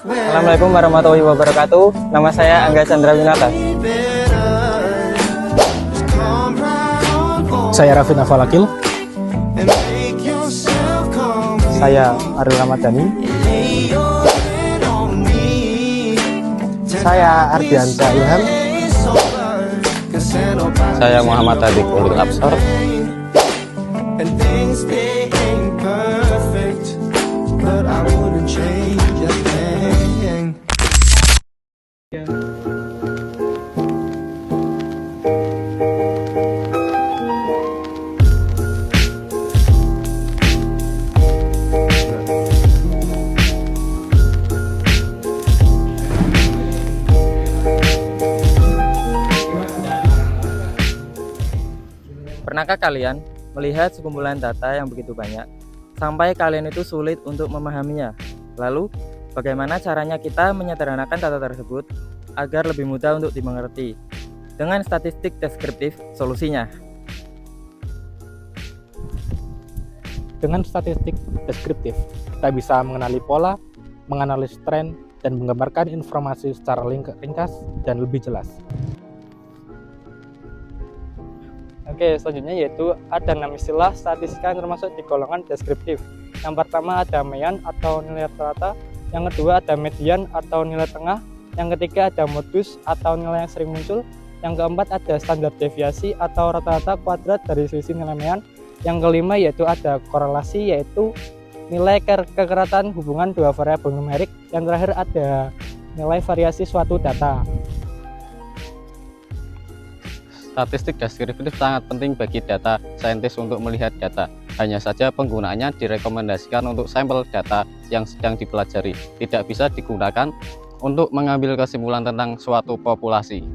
Assalamualaikum warahmatullahi wabarakatuh. Nama saya Angga Chandra Winata. Saya Raffi Nafalakil. Saya Ariel Ramadhani. Saya Ardiansyah Ilham. Saya Muhammad Adik Ulil Absar. Pernahkah kalian melihat sekumpulan data yang begitu banyak sampai kalian itu sulit untuk memahaminya? Lalu, bagaimana caranya kita menyederhanakan data tersebut agar lebih mudah untuk dimengerti? Dengan statistik deskriptif solusinya. Dengan statistik deskriptif, kita bisa mengenali pola, menganalisis tren, dan menggambarkan informasi secara ringkas dan lebih jelas. Oke, selanjutnya yaitu ada 6 istilah statistika yang termasuk di golongan deskriptif. Yang pertama ada mean atau nilai rata-rata, yang kedua ada median atau nilai tengah, yang ketiga ada modus atau nilai yang sering muncul, yang keempat ada standar deviasi atau rata-rata kuadrat dari selisih nilai mean, yang kelima yaitu ada korelasi yaitu nilai kekeratan hubungan dua variabel numerik, yang terakhir ada nilai variasi suatu data. Statistik deskriptif sangat penting bagi data saintis untuk melihat data. Hanya saja penggunaannya direkomendasikan untuk sampel data yang sedang dipelajari. Tidak bisa digunakan untuk mengambil kesimpulan tentang suatu populasi.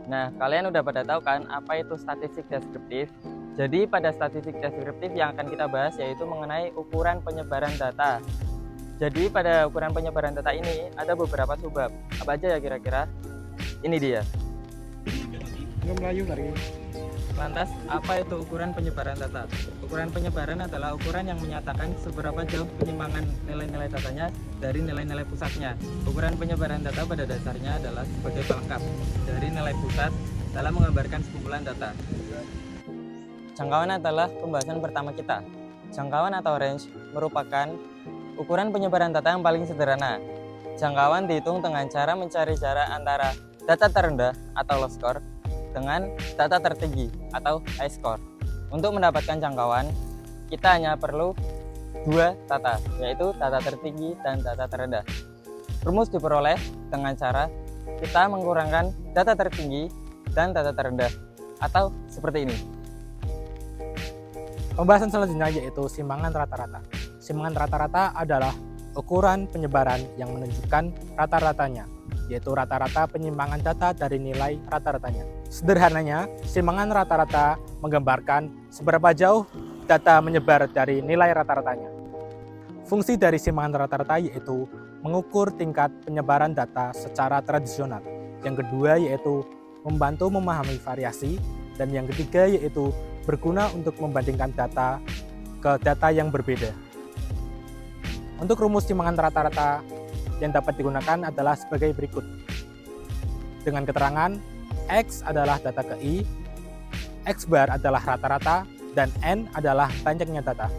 Nah, kalian udah pada tahu kan apa itu statistik deskriptif? Jadi pada statistik deskriptif yang akan kita bahas yaitu mengenai ukuran penyebaran data. Jadi pada ukuran penyebaran data ini ada beberapa subbab. Apa aja ya kira-kira? Ini dia. Lantas, apa itu ukuran penyebaran data? Ukuran penyebaran adalah ukuran yang menyatakan seberapa jauh penyimpangan nilai-nilai datanya dari nilai-nilai pusatnya. Ukuran penyebaran data pada dasarnya adalah sebagai pelengkap dari nilai pusat dalam menggambarkan sekumpulan data. Jangkauan adalah pembahasan pertama kita. Jangkauan atau range merupakan ukuran penyebaran data yang paling sederhana. Jangkauan dihitung dengan cara mencari jarak antara data terendah atau low score dengan data tertinggi atau high score. Untuk mendapatkan jangkauan, kita hanya perlu dua data, yaitu data tertinggi dan data terendah. Rumus diperoleh dengan cara kita mengkurangkan data tertinggi dan data terendah, atau seperti ini. Pembahasan selanjutnya yaitu simpangan rata-rata. Simpangan rata-rata adalah ukuran penyebaran yang menunjukkan rata-ratanya, yaitu rata-rata penyimpangan data dari nilai rata-ratanya. Sederhananya, simpangan rata-rata menggambarkan seberapa jauh data menyebar dari nilai rata-ratanya. Fungsi dari simpangan rata-rata yaitu mengukur tingkat penyebaran data secara tradisional. Yang kedua yaitu membantu memahami variasi, dan yang ketiga yaitu berguna untuk membandingkan data ke data yang berbeda. Untuk rumus simpangan rata-rata yang dapat digunakan adalah sebagai berikut. Dengan keterangan, X adalah data ke I, X bar adalah rata-rata, dan N adalah banyaknya data.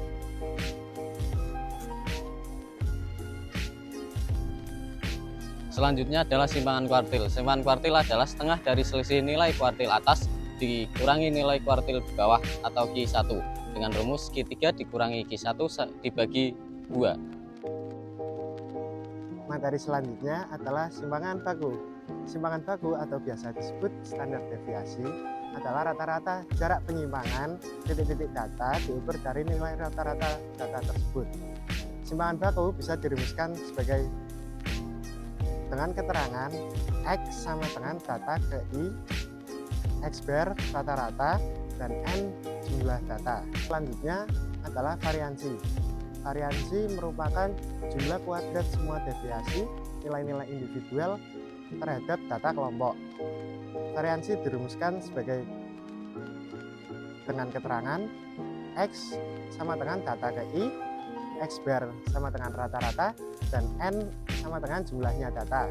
Selanjutnya adalah simpangan kuartil. Simpangan kuartil adalah setengah dari selisih nilai kuartil atas dikurangi nilai kuartil bawah atau Q1. Dengan rumus Q3 dikurangi Q1 dibagi 2. Materi selanjutnya adalah simpangan baku. Simpangan baku atau biasa disebut standar deviasi adalah rata-rata jarak penyimpangan titik-titik data diukur dari nilai rata-rata data tersebut. Simpangan baku bisa dirumuskan sebagai dengan keterangan X sama dengan data ke I, X bar rata-rata, dan N jumlah data. Selanjutnya adalah variansi. Variansi merupakan jumlah kuadrat semua deviasi nilai-nilai individual terhadap data kelompok. Variansi dirumuskan sebagai dengan keterangan X sama dengan data ke I, X bar sama dengan rata-rata, dan N sama dengan jumlahnya data.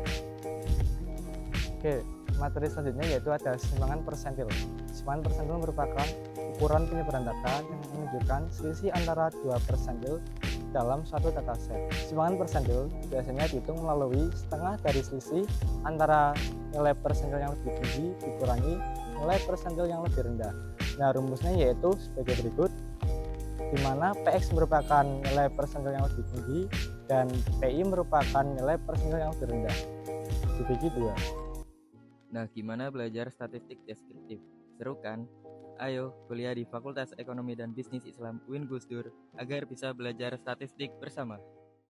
Oke, materi selanjutnya yaitu ada simpangan persentil. Simpangan persentil merupakan ukuran penyebaran data yang menunjukkan selisih antara dua persentil dalam suatu dataset. Simpangan persentil biasanya dihitung melalui setengah dari selisih antara nilai persentil yang lebih tinggi dikurangi nilai persentil yang lebih rendah. Nah, rumusnya yaitu sebagai berikut, di mana PX merupakan nilai persentil yang lebih tinggi dan PI merupakan nilai persentil yang lebih rendah. Dibagi dua. Nah, gimana belajar statistik deskriptif? Seru kan? Ayo, kuliah di Fakultas Ekonomi dan Bisnis Islam UIN Gus Dur agar bisa belajar statistik bersama.